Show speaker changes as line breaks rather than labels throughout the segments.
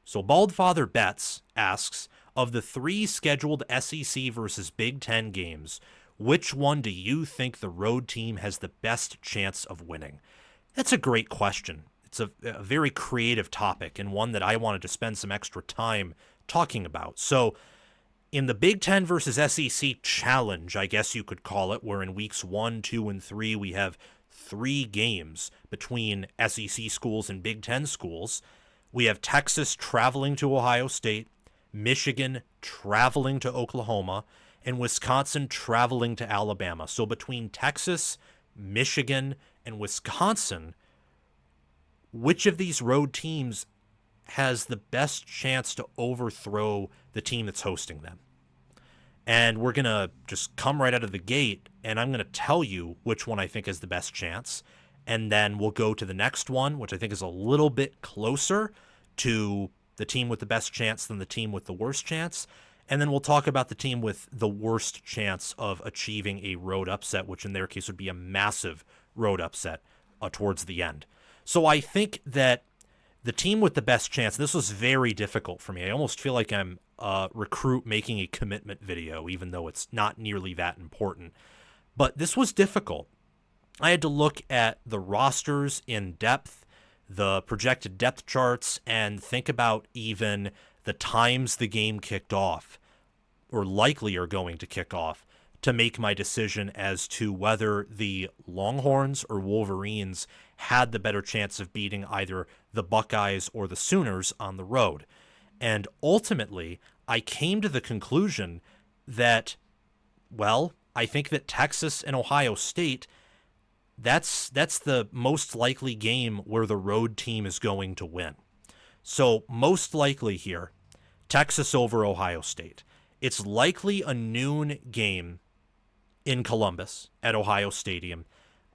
So Baldfather Betts asks, of the 3 scheduled SEC versus Big Ten games, which one do you think the road team has the best chance of winning? That's a great question. It's a very creative topic and one that I wanted to spend some extra time talking about. So in the Big Ten versus SEC challenge, I guess you could call it, where in weeks 1, 2, and 3 we have 3 games between SEC schools and Big Ten schools. We have Texas traveling to Ohio State, Michigan traveling to Oklahoma, and Wisconsin traveling to Alabama. So between Texas, Michigan, and Wisconsin, which of these road teams has the best chance to overthrow the team that's hosting them? And we're going to just come right out of the gate, and I'm going to tell you which one I think has the best chance. And then we'll go to the next one, which I think is a little bit closer to the team with the best chance than the team with the worst chance. And then we'll talk about the team with the worst chance of achieving a road upset, which in their case would be a massive road upset towards the end. So I think that the team with the best chance, this was very difficult for me. I almost feel like I'm a recruit making a commitment video, even though it's not nearly that important. But this was difficult. I had to look at the rosters in depth, the projected depth charts, and think about even the times the game kicked off, or likely are going to kick off, to make my decision as to whether the Longhorns or Wolverines had the better chance of beating either the Buckeyes or the Sooners on the road. And ultimately, I came to the conclusion that, well, I think that Texas and Ohio State, that's the most likely game where the road team is going to win. So most likely here, Texas over Ohio State. It's likely a noon game in Columbus at Ohio Stadium.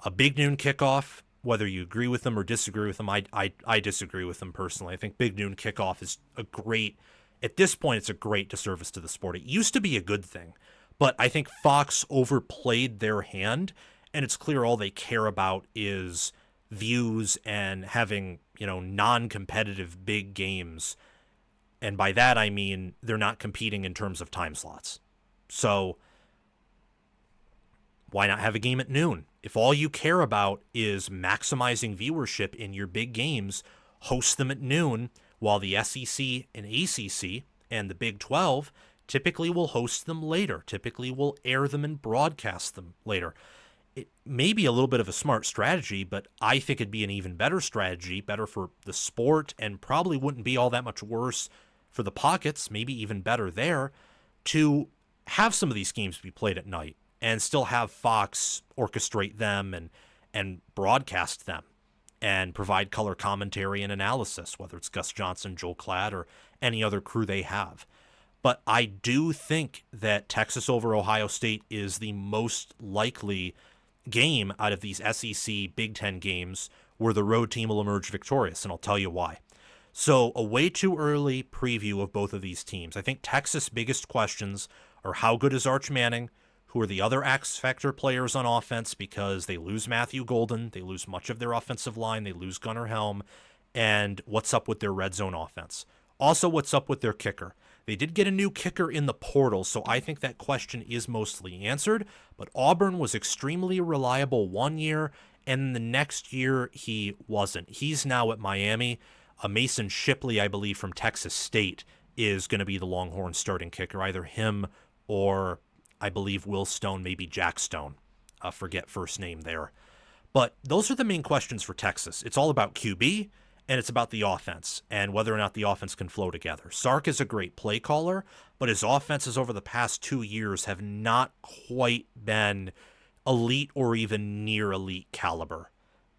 A big noon kickoff, whether you agree with them or disagree with them. I disagree with them personally. I think big noon kickoff is at this point, it's a great disservice to the sport. It used to be a good thing, but I think Fox overplayed their hand, and it's clear all they care about is views and having, non-competitive big games. And by that, I mean they're not competing in terms of time slots. So why not have a game at noon? If all you care about is maximizing viewership in your big games, host them at noon, while the SEC and ACC and the Big 12 typically will host them later, typically will air them and broadcast them later. It may be a little bit of a smart strategy, but I think it'd be an even better strategy, better for the sport, and probably wouldn't be all that much worse for the pockets, maybe even better there, to have some of these games be played at night and still have Fox orchestrate them and broadcast them and provide color commentary and analysis, whether it's Gus Johnson, Joel Klatt, or any other crew they have. But I do think that Texas over Ohio State is the most likely game out of these SEC Big Ten games where the road team will emerge victorious, and I'll tell you why. So a way too early preview of both of these teams. I think Texas' biggest questions are how good is Arch Manning, who are the other X-Factor players on offense, because they lose Matthew Golden, they lose much of their offensive line, they lose Gunnar Helm, and what's up with their red zone offense. Also, what's up with their kicker. They did get a new kicker in the portal, so I think that question is mostly answered, but Auburn was extremely reliable one year, and the next year he wasn't. He's now at Miami. Mason Shipley, I believe, from Texas State is going to be the Longhorns starting kicker, either him or I believe Will Stone, maybe Jack Stone. Forget first name there. But those are the main questions for Texas. It's all about QB, and it's about the offense and whether or not the offense can flow together. Sark is a great play caller, but his offenses over the past 2 years have not quite been elite or even near elite caliber.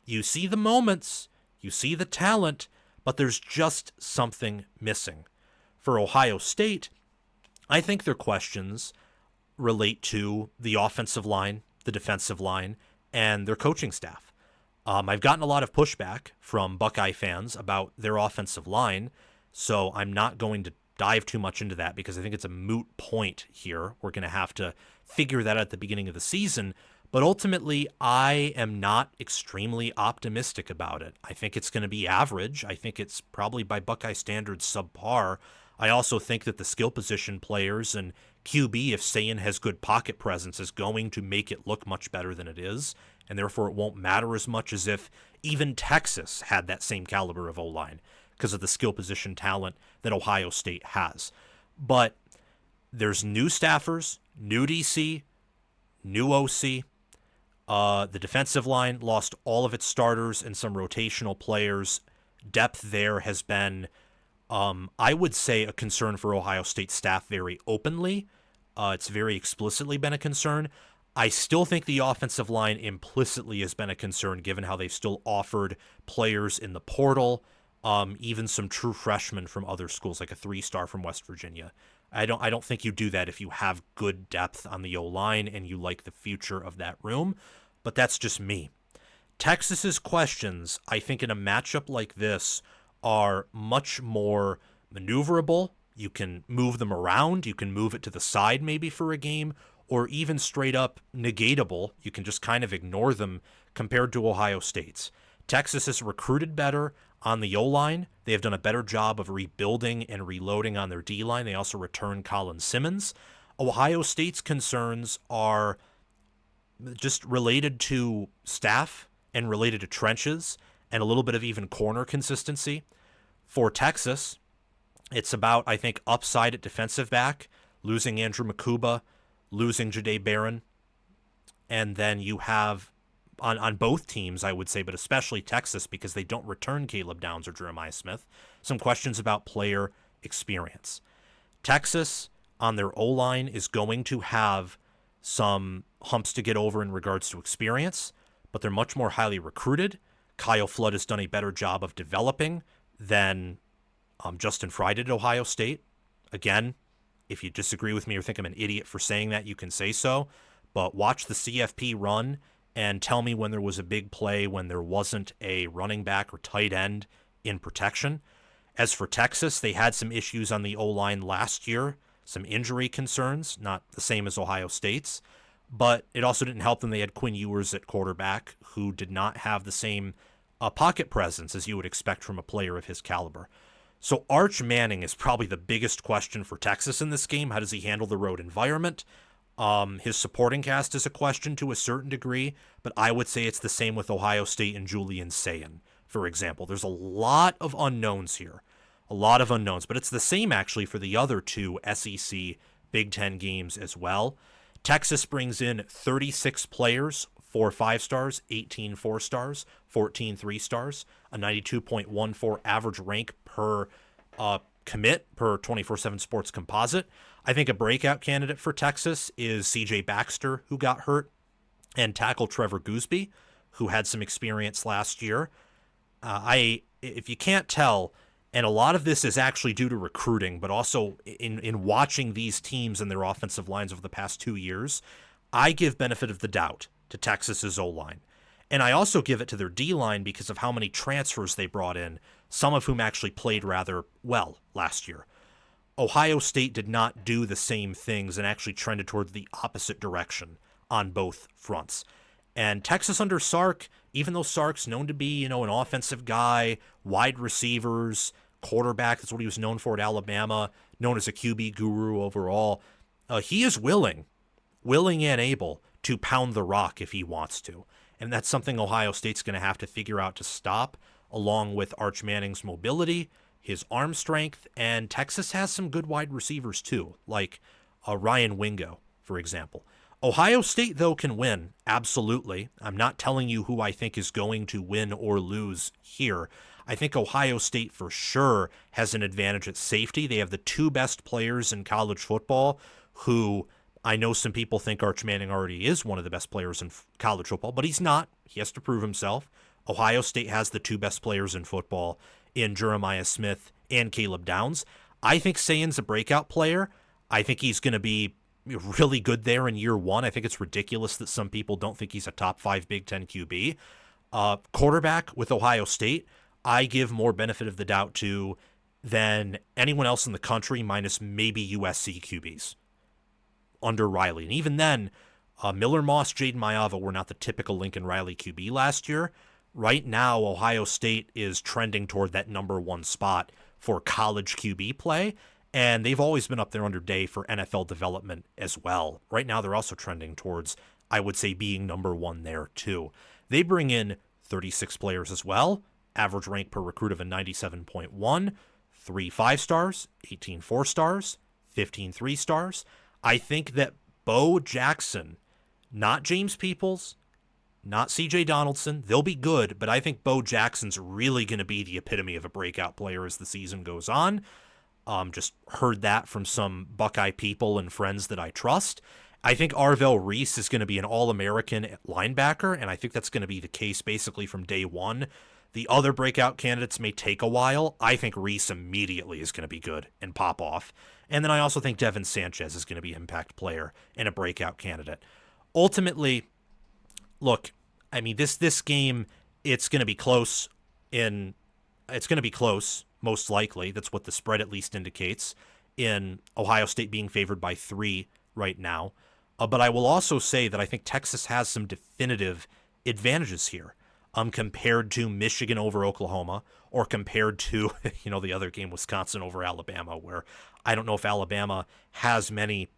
You see the moments, you see the talent, but there's just something missing. For Ohio State, I think their questions relate to the offensive line, the defensive line, and their coaching staff. I've gotten a lot of pushback from Buckeye fans about their offensive line, so I'm not going to dive too much into that because I think it's a moot point here. We're going to have to figure that out at the beginning of the season. But ultimately, I am not extremely optimistic about it. I think it's going to be average. I think it's probably by Buckeye standards subpar. I also think that the skill position players and QB, if Sayin has good pocket presence, is going to make it look much better than it is. And therefore, it won't matter as much as if even Texas had that same caliber of O-line because of the skill position talent that Ohio State has. But there's new staffers, new DC, new OC. The defensive line lost all of its starters and some rotational players. Depth there has been, I would say, a concern for Ohio State staff very openly. It's very explicitly been a concern. I still think the offensive line implicitly has been a concern given how they've still offered players in the portal, even some true freshmen from other schools, like a 3-star from West Virginia. I don't think you do that if you have good depth on the O-line and you like the future of that room, but that's just me. Texas's questions, I think in a matchup like this, are much more maneuverable. You can move them around. You can move it to the side maybe for a game, or even straight up negatable. You can just kind of ignore them compared to Ohio State's. Texas has recruited better on the O-line. They have done a better job of rebuilding and reloading on their D-line. They also returned Colin Simmons. Ohio State's concerns are just related to staff and related to trenches and a little bit of even corner consistency. For Texas, it's about, I think, upside at defensive back, losing Andrew Makuba, losing Jahdae Barron, and then you have on both teams, I would say, but especially Texas, because they don't return Caleb Downs or Jeremiah Smith, some questions about player experience. Texas, on their O-line, is going to have some humps to get over in regards to experience, but they're much more highly recruited. Kyle Flood has done a better job of developing than Justin Fry did at Ohio State. Again, if you disagree with me or think I'm an idiot for saying that, you can say so, but watch the CFP run and tell me when there was a big play when there wasn't a running back or tight end in protection. As for Texas, they had some issues on the O-line last year, some injury concerns, not the same as Ohio State's, but it also didn't help them. They had Quinn Ewers at quarterback, who did not have the same pocket presence as you would expect from a player of his caliber. So Arch Manning is probably the biggest question for Texas in this game. How does he handle the road environment? His supporting cast is a question to a certain degree, but I would say it's the same with Ohio State and Julian Sayin, for example. There's a lot of unknowns here, but it's the same actually for the other two SEC Big Ten games as well. Texas brings in 36 players, 4 5-stars, 18 4-stars, 14 3-stars, a 92.14 average rank per commit per 24/7 Sports Composite. I think a breakout candidate for Texas is CJ Baxter, who got hurt, and tackle Trevor Gooseby, who had some experience last year. If you can't tell, and a lot of this is actually due to recruiting, but also in watching these teams and their offensive lines over the past 2 years, I give benefit of the doubt to Texas's O-line. And I also give it to their D-line because of how many transfers they brought in, some of whom actually played rather well last year. Ohio State did not do the same things and actually trended towards the opposite direction on both fronts. And Texas under Sark, even though Sark's known to be, an offensive guy, wide receivers, quarterback, that's what he was known for at Alabama, known as a QB guru overall, he is willing and able to pound the rock if he wants to. And that's something Ohio State's going to have to figure out to stop, along with Arch Manning's mobility, his arm strength, and Texas has some good wide receivers too, like Ryan Wingo, for example. Ohio State, though, can win, absolutely. I'm not telling you who I think is going to win or lose here. I think Ohio State for sure has an advantage at safety. They have the 2 best players in college football, who I know some people think Arch Manning already is one of the best players in college football, but he's not. He has to prove himself. Ohio State has the 2 best players in football in Jeremiah Smith and Caleb Downs. I think Sayin's a breakout player. I think he's going to be really good there in year 1. I think it's ridiculous that some people don't think he's a top 5 Big Ten QB. Quarterback with Ohio State, I give more benefit of the doubt to than anyone else in the country, minus maybe USC QBs under Riley. And even then, Miller Moss, Jaden Mayava were not the typical Lincoln Riley QB last year. Right now, Ohio State is trending toward that number one spot for college QB play, and they've always been up there under Day for NFL development as well. Right now, they're also trending towards, I would say, being number one there too. They bring in 36 players as well, average rank per recruit of a 97.1, 3 5-stars, 18 4-stars, 15 3-stars. I think that Bo Jackson, not James Peoples, not CJ Donaldson, they'll be good, but I think Bo Jackson's really going to be the epitome of a breakout player as the season goes on. Just heard that from some Buckeye people and friends that I trust. I think Arvell Reese is going to be an All-American linebacker, and I think that's going to be the case basically from day one. The other breakout candidates may take a while. I think Reese immediately is going to be good and pop off. And then I also think Devin Sanchez is going to be an impact player and a breakout candidate. Ultimately, look, I mean, this game, it's going to be close most likely. That's what the spread at least indicates, in Ohio State being favored by 3 right now. But I will also say that I think Texas has some definitive advantages here, compared to Michigan over Oklahoma, or compared to, the other game, Wisconsin over Alabama, where I don't know if Alabama has many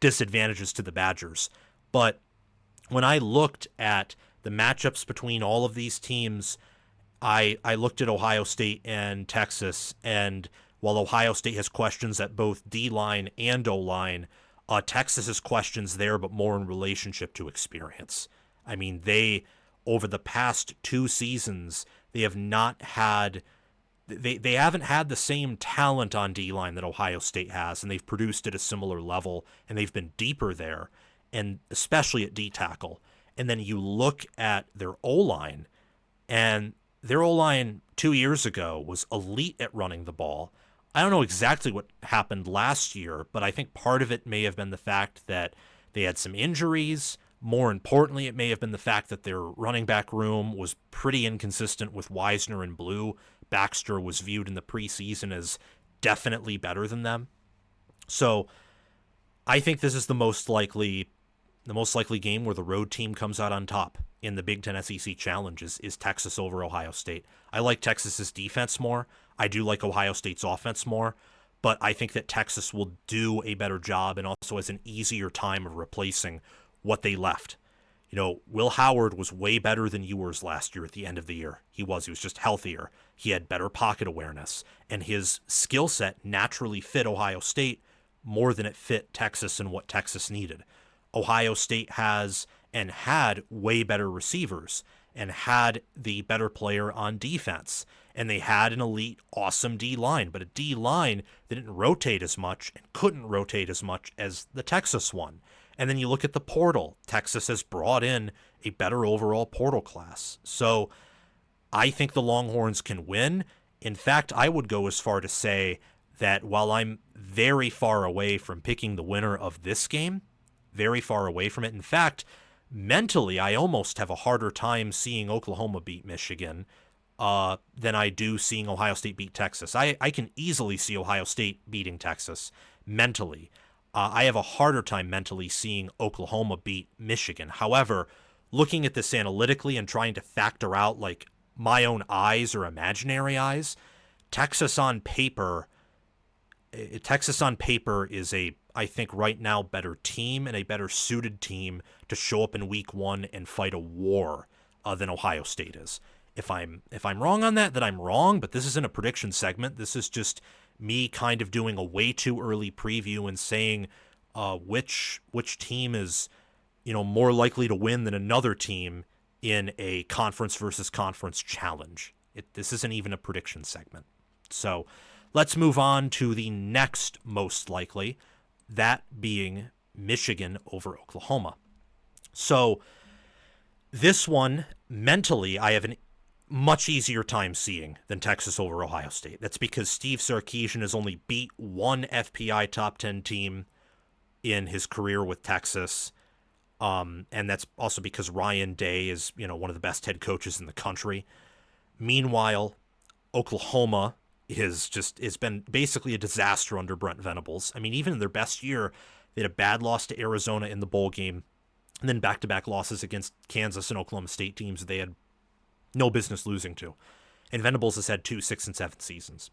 disadvantages to the Badgers. But when I looked at the matchups between all of these teams, I looked at Ohio State and Texas, and while Ohio State has questions at both D-line and O-line, Texas has questions there, but more in relationship to experience. I mean, over the past 2 seasons, they have not had... They haven't had the same talent on D-line that Ohio State has, and they've produced at a similar level, and they've been deeper there, and especially at D-tackle. And then you look at their O-line, and their O-line 2 years ago was elite at running the ball. I don't know exactly what happened last year, but I think part of it may have been the fact that they had some injuries. More importantly, it may have been the fact that their running back room was pretty inconsistent with Wisner and Blue. Baxter was viewed in the preseason as definitely better than them. So I think this is the most likely game where the road team comes out on top in the Big Ten SEC Challenge is Texas over Ohio State. I like Texas's defense more. I do like Ohio State's offense more, but I think that Texas will do a better job and also has an easier time of replacing what they left. Will Howard was way better than Ewers last year at the end of the year. He was just healthier. He had better pocket awareness, and his skill set naturally fit Ohio State more than it fit Texas and what Texas needed. Ohio State has and had way better receivers and had the better player on defense. And they had an elite, awesome D-line, but a D-line that didn't rotate as much and couldn't rotate as much as the Texas one. And then you look at the portal. Texas has brought in a better overall portal class. So I think the Longhorns can win. In fact, I would go as far to say that while I'm very far away from picking the winner of this game, very far away from it. In fact, mentally, I almost have a harder time seeing Oklahoma beat Michigan than I do seeing Ohio State beat Texas. I can easily see Ohio State beating Texas mentally. I have a harder time mentally seeing Oklahoma beat Michigan. However, looking at this analytically and trying to factor out like my own eyes or imaginary eyes, Texas on paper is I think right now better team and a better suited team to show up in week 1 and fight a war than Ohio State is. If I'm wrong on that, then I'm wrong, but this isn't a prediction segment. This is just me kind of doing a way too early preview and saying which team is more likely to win than another team in a conference versus conference challenge. This isn't even a prediction segment. So let's move on to the next most likely, that being Michigan over Oklahoma. So this one, mentally, I have an much easier time seeing than Texas over Ohio State. That's because Steve Sarkisian has only beat one FPI top 10 team in his career with Texas. And that's also because Ryan Day is, one of the best head coaches in the country. Meanwhile, Oklahoma has been basically a disaster under Brent Venables. I mean, even in their best year, they had a bad loss to Arizona in the bowl game. and then back-to-back losses against Kansas and Oklahoma State teams they had no business losing to. And Venables has had 2 6-7 seasons.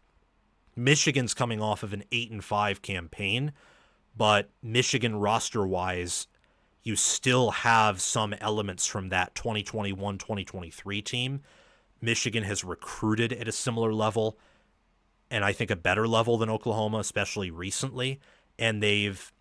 Michigan's coming off of an 8-5 campaign, but Michigan roster-wise, you still have some elements from that 2021-2023 team. Michigan has recruited at a similar level, and I think a better level than Oklahoma, especially recently, and they've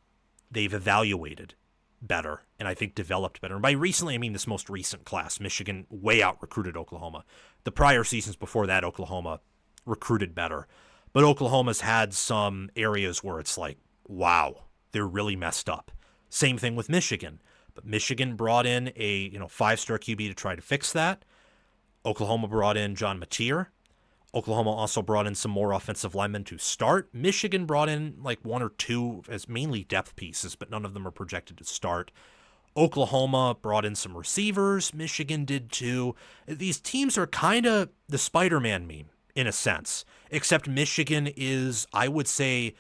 evaluated better and I think developed better. And by recently, I mean this most recent class. Michigan way out recruited Oklahoma. The prior seasons before that, Oklahoma recruited better. But Oklahoma's had some areas where it's like, wow, they're really messed up. Same thing with Michigan. But Michigan brought in a 5-star QB to try to fix that. Oklahoma brought in John Mateer. Oklahoma also brought in some more offensive linemen to start. Michigan brought in like 1 or 2 as mainly depth pieces, but none of them are projected to start. Oklahoma brought in some receivers. Michigan did too. These teams are kind of the Spider-Man meme in a sense, except Michigan is, I would say,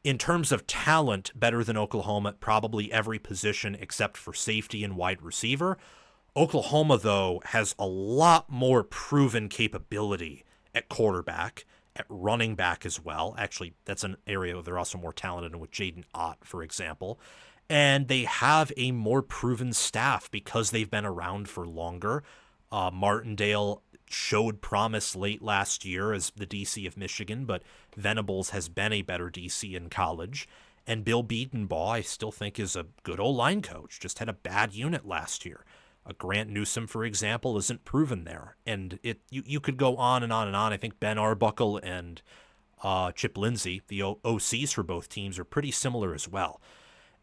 in terms of talent, better than Oklahoma at probably every position except for safety and wide receiver. Oklahoma, though, has a lot more proven capability at quarterback, at running back as well. Actually, that's an area where they're also more talented in with Jaden Ott, for example. And they have a more proven staff because they've been around for longer. Martindale showed promise late last year as the DC of Michigan, but Venables has been a better DC in college. And Bill Bedenbaugh, I still think, is a good O-line coach. Just had a bad unit last year. Grant Newsome, for example, isn't proven there. And you could go on and on and on. I think Ben Arbuckle and Chip Lindsey, the OCs for both teams, are pretty similar as well.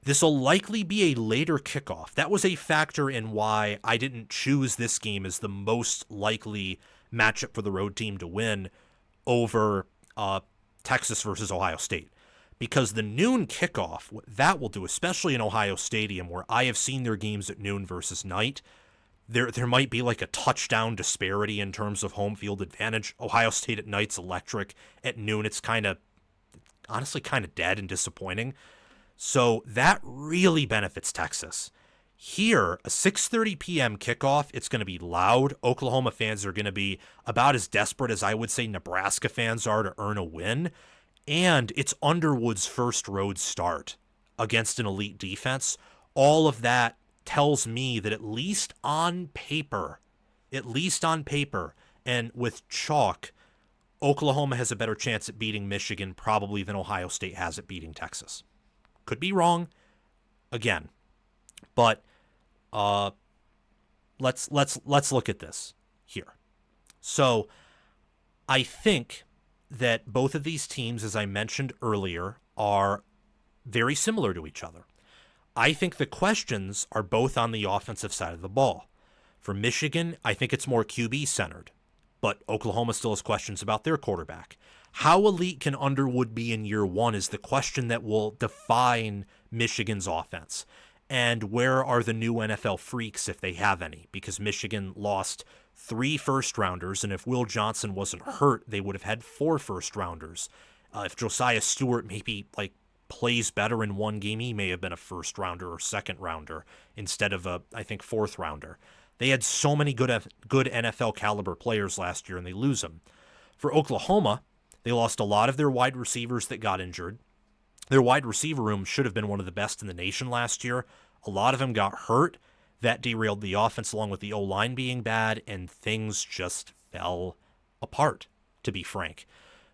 This will likely be a later kickoff. That was a factor in why I didn't choose this game as the most likely matchup for the road team to win over Texas versus Ohio State. Because the noon kickoff, what that will do, especially in Ohio Stadium, where I have seen their games at noon versus night, there might be like a touchdown disparity in terms of home field advantage. Ohio State at night's electric. At noon, it's honestly kind of dead and disappointing. So that really benefits Texas. Here, a 6:30 p.m. kickoff, it's going to be loud. Oklahoma fans are going to be about as desperate as I would say Nebraska fans are to earn a win. And it's Underwood's first road start against an elite defense. All of that tells me that at least on paper, and with chalk, Oklahoma has a better chance at beating Michigan probably than Ohio State has at beating Texas. Could be wrong, again, but let's look at this here. So I think that both of these teams, as I mentioned earlier, are very similar to each other. I think the questions are both on the offensive side of the ball. For Michigan, I think it's more QB-centered, but Oklahoma still has questions about their quarterback. How elite can Underwood be in year one is the question that will define Michigan's offense. And where are the new NFL freaks if they have any? Because Michigan lost 3 first-rounders, and if Will Johnson wasn't hurt, they would have had 4 first-rounders. If Josiah Stewart maybe plays better in one game, he may have been a first-rounder or second-rounder instead of a, I think, fourth-rounder. They had so many good NFL-caliber players last year, and they lose them. For Oklahoma, they lost a lot of their wide receivers that got injured. Their wide receiver room should have been one of the best in the nation last year. A lot of them got hurt. That derailed the offense along with the O-line being bad, and things just fell apart, to be frank.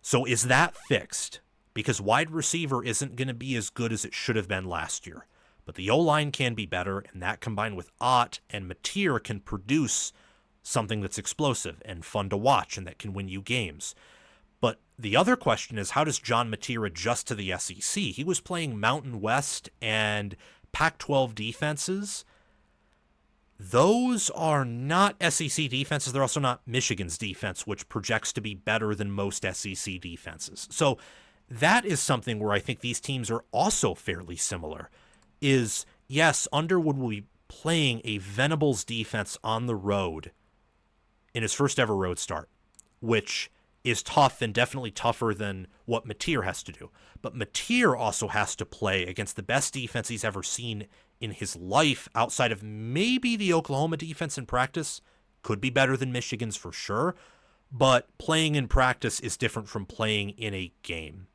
So is that fixed? Because wide receiver isn't going to be as good as it should have been last year. But the O-line can be better, and that combined with Ott and Mateer can produce something that's explosive and fun to watch and that can win you games. But the other question is, how does John Mateer adjust to the SEC? He was playing Mountain West and Pac-12 defenses. Those are not SEC defenses. They're also not Michigan's defense, which projects to be better than most SEC defenses. So that is something where I think these teams are also fairly similar. Is, yes, Underwood will be playing a Venables defense on the road in his first ever road start, which is tough and definitely tougher than what Mateer has to do. But Mateer also has to play against the best defense he's ever seen in his life, outside of maybe the Oklahoma defense in practice. Could be better than Michigan's for sure, but playing in practice is different from playing in a game.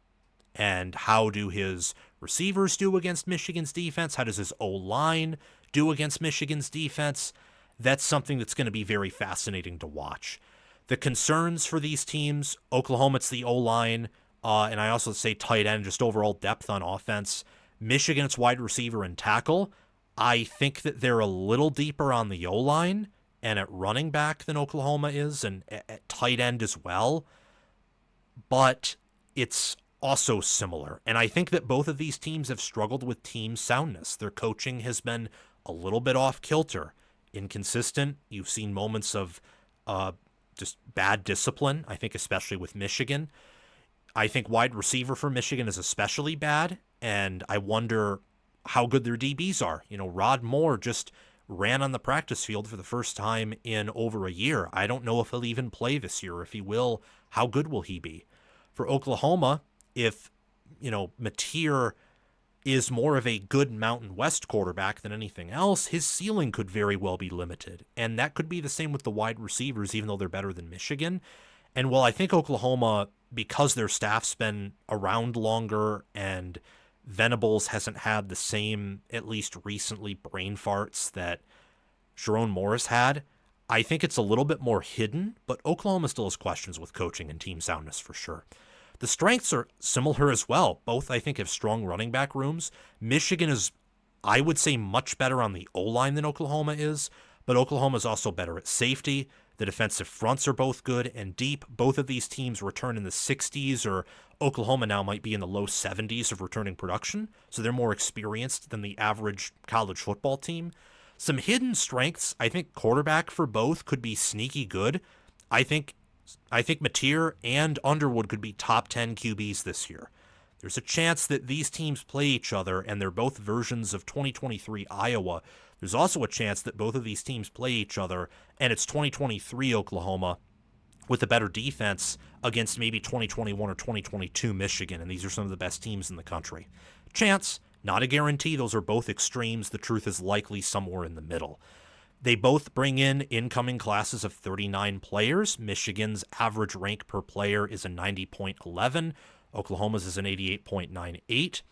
And how do his receivers do against Michigan's defense? How does his O-line do against Michigan's defense? That's something that's going to be very fascinating to watch. The concerns for these teams, Oklahoma, it's the O-line, and I also say tight end, just overall depth on offense. Michigan, it's wide receiver and tackle. I think that they're a little deeper on the O-line and at running back than Oklahoma is, and at tight end as well. But it's also similar. And I think that both of these teams have struggled with team soundness. Their coaching has been a little bit off kilter, inconsistent. You've seen moments of just bad discipline, I think especially with Michigan. I think wide receiver for Michigan is especially bad, and I wonder how good their DBs are. Rod Moore just ran on the practice field for the first time in over a year. I don't know if he'll even play this year. If he will, how good will he be? For Oklahoma, if, Mateer is more of a good Mountain West quarterback than anything else, his ceiling could very well be limited. And that could be the same with the wide receivers, even though they're better than Michigan. And while I think Oklahoma, because their staff's been around longer and Venables hasn't had the same, at least recently, brain farts that Sharon Morris had, I think it's a little bit more hidden, but Oklahoma still has questions with coaching and team soundness for sure. The strengths are similar as well. Both, I think, have strong running back rooms. Michigan is, I would say, much better on the O-line than Oklahoma is, but Oklahoma is also better at safety. The defensive fronts are both good and deep. Both of these teams return in the 60s, or Oklahoma now might be in the low 70s of returning production, so they're more experienced than the average college football team. Some hidden strengths, I think quarterback for both could be sneaky good. I think Mateer and Underwood could be top 10 QBs this year. There's a chance that these teams play each other and they're both versions of 2023 Iowa. There's also a chance that both of these teams play each other and it's 2023 Oklahoma with a better defense against maybe 2021 or 2022 Michigan, and these are some of the best teams in the country. Chance, not a guarantee. Those are both extremes. The truth is likely somewhere in the middle. They both bring in incoming classes of 39 players. Michigan's average rank per player is a 90.11. Oklahoma's is an 88.98.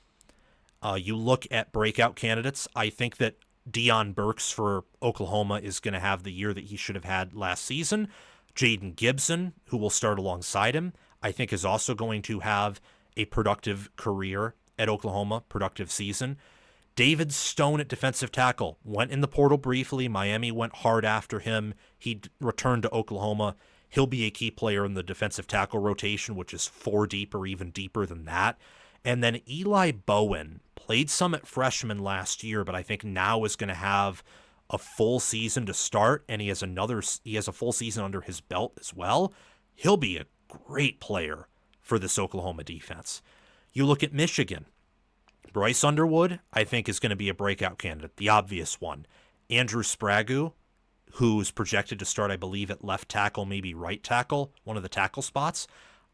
You look at breakout candidates. I think that Deion Burks for Oklahoma is going to have the year that he should have had last season. Jaden Gibson, who will start alongside him, I think is also going to have a productive career at Oklahoma, productive season. David Stone at defensive tackle went in the portal briefly. Miami went hard after him. He returned to Oklahoma. He'll be a key player in the defensive tackle rotation, which is 4 deep or even deeper than that. And then Eli Bowen played some at freshman last year, but I think now is going to have a full season to start, and he has a full season under his belt as well. He'll be a great player for this Oklahoma defense. You look at Michigan. Bryce Underwood, I think, is going to be a breakout candidate, the obvious one. Andrew Sprague, who's projected to start, I believe, at left tackle, maybe right tackle, one of the tackle spots.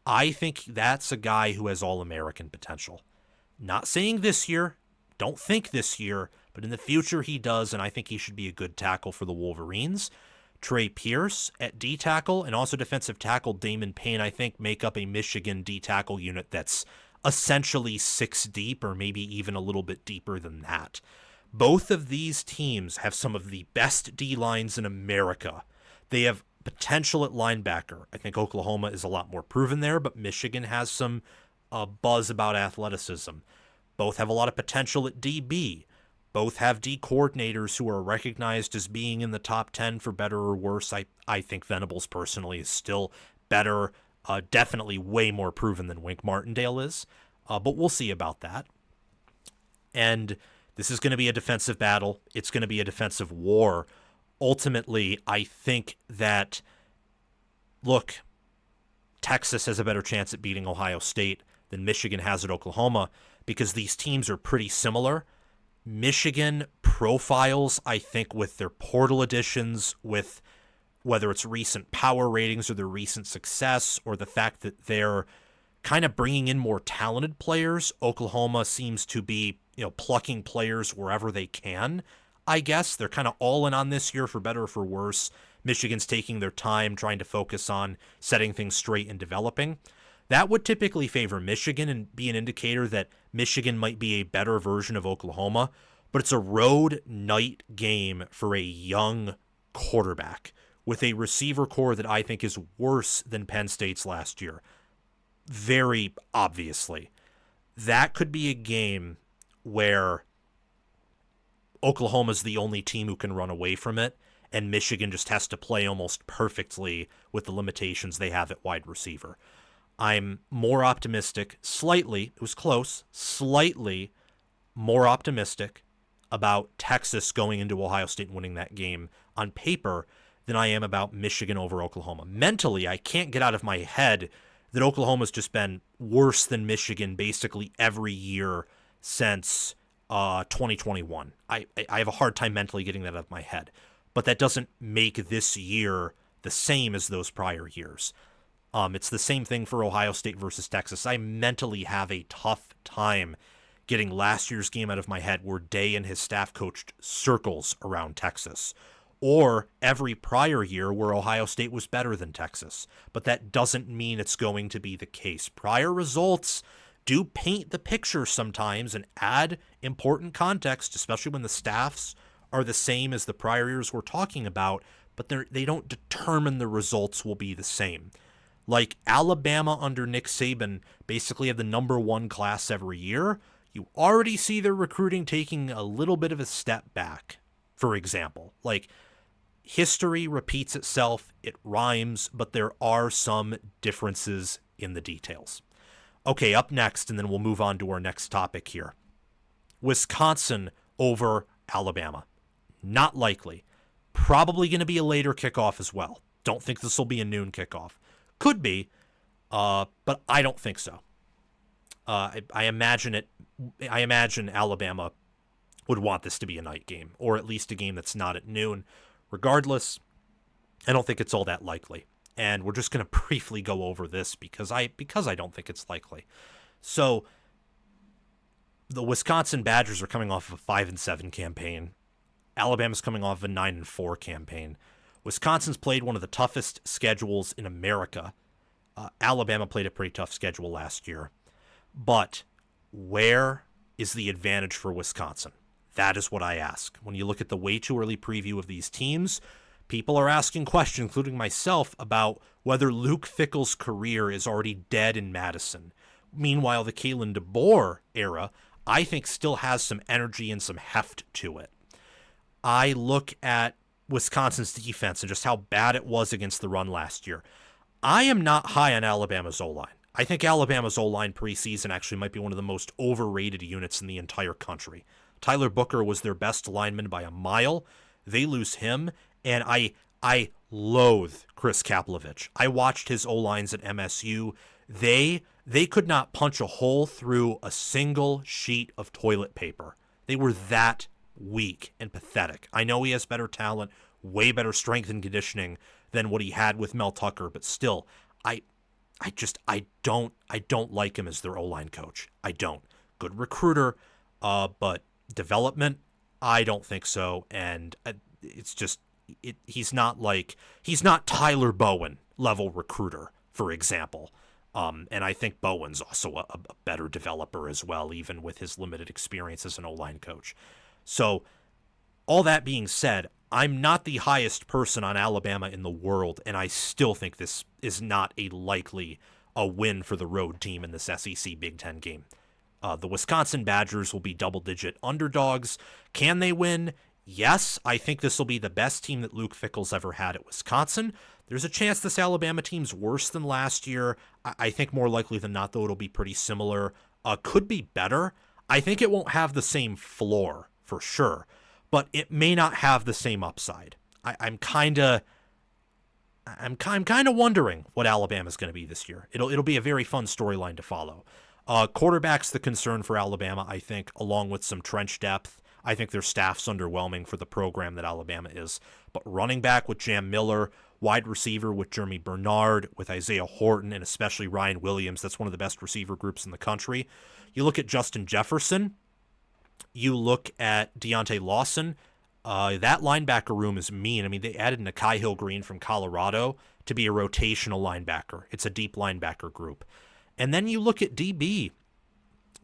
I think that's a guy who has All-American potential. Not saying this year, don't think this year, but in the future he does, and I think he should be a good tackle for the Wolverines. Trey Pierce at D tackle and also defensive tackle Damon Payne, I think, make up a Michigan D tackle unit that's essentially 6 deep or maybe even a little bit deeper than that. Both of these teams have some of the best D lines in America. They have potential at linebacker. I think Oklahoma is a lot more proven there, but Michigan has some buzz about athleticism. Both have a lot of potential at DB. Both have D coordinators who are recognized as being in the top 10 for better or worse. I think Venables personally is still better, definitely way more proven than Wink Martindale is, but we'll see about that. And this is going to be a defensive battle. It's going to be a defensive war. Ultimately, I think that, look, Texas has a better chance at beating Ohio State than Michigan has at Oklahoma because these teams are pretty similar. Michigan profiles, I think, with their portal additions, with whether it's recent power ratings or their recent success or the fact that they're kind of bringing in more talented players. Oklahoma seems to be, plucking players wherever they can. I guess they're kind of all in on this year, for better or for worse. Michigan's taking their time trying to focus on setting things straight and developing. That would typically favor Michigan and be an indicator that Michigan might be a better version of Oklahoma, but it's a road night game for a young quarterback with a receiver core that I think is worse than Penn State's last year. Very obviously. That could be a game where Oklahoma's the only team who can run away from it, and Michigan just has to play almost perfectly with the limitations they have at wide receiver. I'm more optimistic, slightly, it was close, slightly more optimistic about Texas going into Ohio State and winning that game on paper than I am about Michigan over Oklahoma. Mentally, I can't get out of my head that Oklahoma's just been worse than Michigan basically every year since 2021. I have a hard time mentally getting that out of my head. But that doesn't make this year the same as those prior years. It's the same thing for Ohio State versus Texas. I mentally have a tough time getting last year's game out of my head where Day and his staff coached circles around Texas, or every prior year where Ohio State was better than Texas. But that doesn't mean it's going to be the case. Prior results do paint the picture sometimes and add important context, especially when the staffs are the same as the prior years we're talking about, but they don't determine the results will be the same. Like Alabama under Nick Saban basically have the number one class every year. You already see their recruiting taking a little bit of a step back, for example. Like, history repeats itself, it rhymes, but there are some differences in the details. Okay, up next, and then we'll move on to our next topic here. Wisconsin over Alabama. Not likely. Probably going to be a later kickoff as well. Don't think this will be a noon kickoff. Could be, but I don't think so. I imagine Alabama would want this to be a night game, or at least a game that's not at noon. Regardless, I don't think it's all that likely. And we're just going to briefly go over this because I don't think it's likely. So the Wisconsin Badgers are coming off of a 5-7 campaign. Alabama's coming off of a 9-4 campaign. Wisconsin's played one of the toughest schedules in America. Alabama played a pretty tough schedule last year. But where is the advantage for Wisconsin? That is what I ask. When you look at the way too early preview of these teams, people are asking questions, including myself, about whether Luke Fickell's career is already dead in Madison. Meanwhile, the Kalen DeBoer era, I think, still has some energy and some heft to it. I look at Wisconsin's defense and just how bad it was against the run last year. I am not high on Alabama's O-line. I think Alabama's O-line preseason actually might be one of the most overrated units in the entire country. Tyler Booker was their best lineman by a mile. They lose him, and I loathe Chris Kaplovich. I watched his O-lines at MSU. They could not punch a hole through a single sheet of toilet paper. They were that weak and pathetic. I know he has better talent, way better strength and conditioning than what he had with Mel Tucker, but still, I don't like him as their O-line coach. I don't. Good recruiter, but development, I don't think so. And it's just, he's not Tyler Bowen level recruiter, for example. And I think Bowen's also a better developer as well, even with his limited experience as an O-line coach. So all that being said, I'm not the highest person on Alabama in the world, and I still think this is not a win for the road team in this SEC Big Ten game. The Wisconsin Badgers will be double-digit underdogs. Can they win? Yes, I think this will be the best team that Luke Fickell's ever had at Wisconsin. There's a chance this Alabama team's worse than last year. I think more likely than not, though, it'll be pretty similar. Could be better. I think it won't have the same floor, for sure, but it may not have the same upside. I'm kind of wondering what Alabama's going to be this year. It'll be a very fun storyline to follow. Quarterback's the concern for Alabama, I think, along with some trench depth. I think their staff's underwhelming for the program that Alabama is. But running back with Jam Miller, wide receiver with Jeremy Bernard, with Isaiah Horton, and especially Ryan Williams. That's one of the best receiver groups in the country. You look at Justin Jefferson. You look at Deontay Lawson. That linebacker room is mean. I mean, they added Nakai Hill-Green from Colorado to be a rotational linebacker. It's a deep linebacker group. And then you look at DB.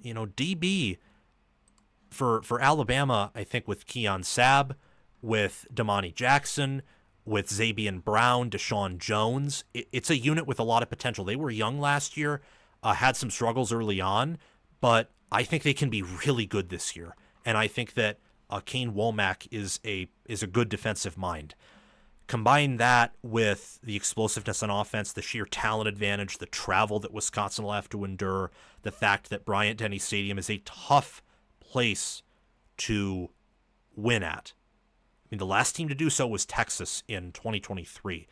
You know, DB for Alabama, I think with Keon Sabb, with Damani Jackson, with Zabian Brown, Deshaun Jones, it's a unit with a lot of potential. They were young last year, had some struggles early on, but I think they can be really good this year. And I think that Kane Womack is a good defensive mind. Combine that with the explosiveness on offense, the sheer talent advantage, the travel that Wisconsin will have to endure, the fact that Bryant-Denny Stadium is a tough place to win at. I mean, the last team to do so was Texas in 2023,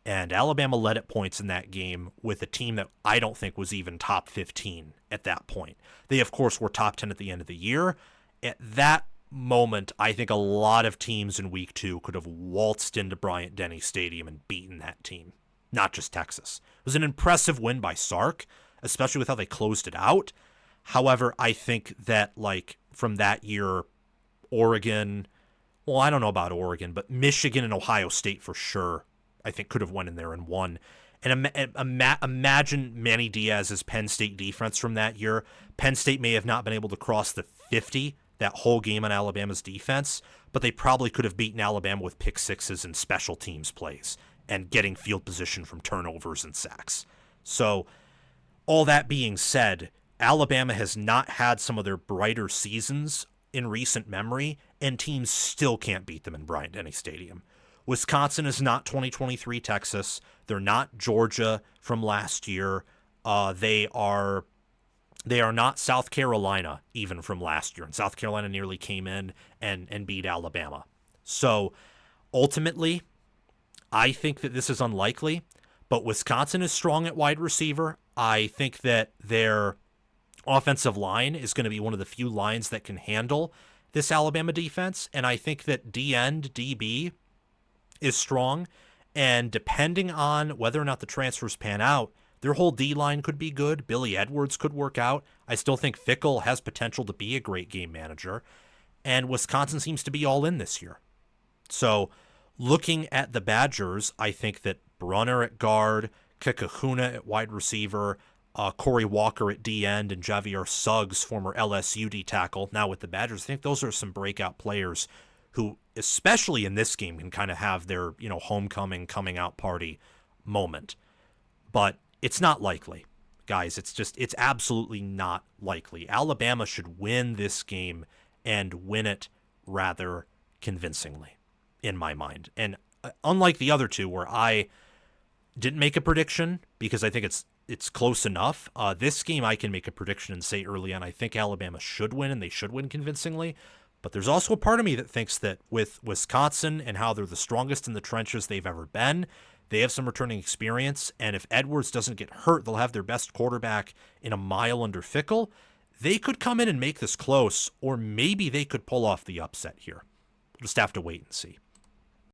and Alabama led at points in that game with a team that I don't think was even top 15 at that point. They, of course, were top 10 at the end of the year. At that moment, I think a lot of teams in week 2 could have waltzed into Bryant-Denny Stadium and beaten that team, not just Texas. It was an impressive win by Sark, especially with how they closed it out. However, I think that, like, from that year, Oregon, well, I don't know about Oregon, but Michigan and Ohio State for sure, I think, could have went in there and won. And imagine Manny Diaz's Penn State defense from that year. Penn State may have not been able to cross the 50 that whole game on Alabama's defense, but they probably could have beaten Alabama with pick sixes and special teams plays and getting field position from turnovers and sacks. So all that being said, Alabama has not had some of their brighter seasons in recent memory, and teams still can't beat them in Bryant-Denny Stadium. Wisconsin is not 2023 Texas. They're not Georgia from last year. They are not South Carolina even from last year, and South Carolina nearly came in and beat Alabama. So ultimately, I think that this is unlikely, but Wisconsin is strong at wide receiver. I think that their offensive line is going to be one of the few lines that can handle this Alabama defense, and I think that D-end, DB is strong, and depending on whether or not the transfers pan out, their whole D-line could be good. Billy Edwards could work out. I still think Fickle has potential to be a great game manager, and Wisconsin seems to be all in this year. So looking at the Badgers, I think that Brunner at guard, Kekahuna at wide receiver, Corey Walker at D-end, and Javier Suggs, former LSU D tackle, now with the Badgers. I think those are some breakout players who, especially in this game, can kind of have their, homecoming, coming out party moment. But it's not likely, guys. It's absolutely not likely. Alabama should win this game and win it rather convincingly, in my mind. And unlike the other two where I didn't make a prediction because I think it's close enough, this game I can make a prediction and say early on I think Alabama should win, and they should win convincingly. But there's also a part of me that thinks that with Wisconsin and how they're the strongest in the trenches they've ever been, they have some returning experience, and if Edwards doesn't get hurt, they'll have their best quarterback in a mile under Fickle. They could come in and make this close, or maybe they could pull off the upset here. We'll just have to wait and see.